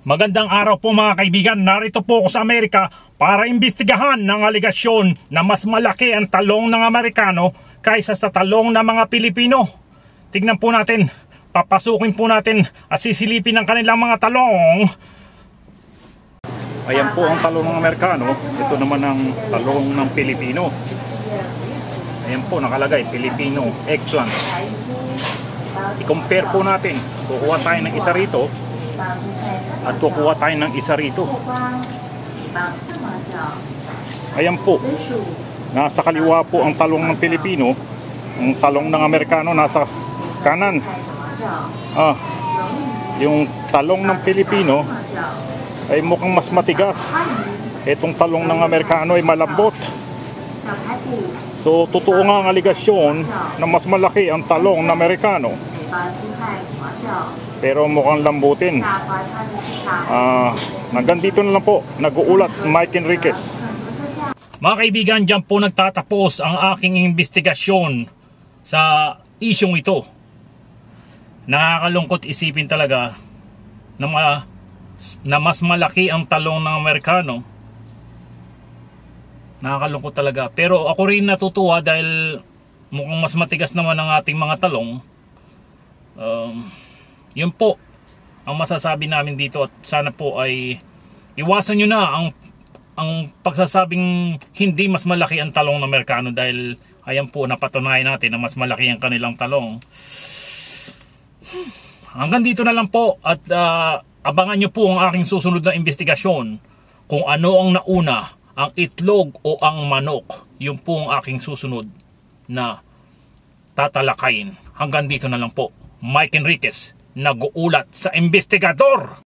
Magandang araw po mga kaibigan, narito po ako sa Amerika para imbestigahan ng aligasyon na mas malaki ang talong ng Amerikano kaysa sa talong ng mga Pilipino. Tignan po natin, papasukin po natin at sisilipin ang kanilang mga talong. Ayan po ang talong ng Amerikano, ito naman ang talong ng Pilipino. Ayan po nakalagay, Filipino, eggplant. I-compare po natin, kukuha tayo ng isa rito at kukuha tayo ng isa rito. Ayan po, nasa kaliwa po ang talong ng Pilipino, ang talong ng Amerikano nasa kanan. Yung talong ng Pilipino ay mukhang mas matigas, itong talong ng Amerikano ay malambot. So totoo nga ang aligasyon na mas malaki ang talong ng Amerikano, pero mukhang lambutin. Hanggang dito na lang po, nag-uulat Mike Enriquez. Mga kaibigan, dyan po nagtatapos ang aking investigasyon sa isyong ito. Nakakalungkot isipin talaga na mas malaki ang talong ng Amerikano. Nakakalungkot talaga. Pero ako rin natutuwa dahil mukhang mas matigas naman ang ating mga talong. Yun po ang masasabi namin dito, at sana po ay iwasan nyo na ang pagsasabing hindi mas malaki ang talong ng Amerikano, dahil ayan po napatunayan natin na mas malaki ang kanilang talong. Hanggang dito na lang po, at abangan nyo po ang aking susunod na investigasyon kung ano ang nauna, ang itlog o ang manok. Yun po ang aking susunod na tatalakayin. Hanggang dito na lang po. Mike Enriquez, nag-uulat sa Investigador.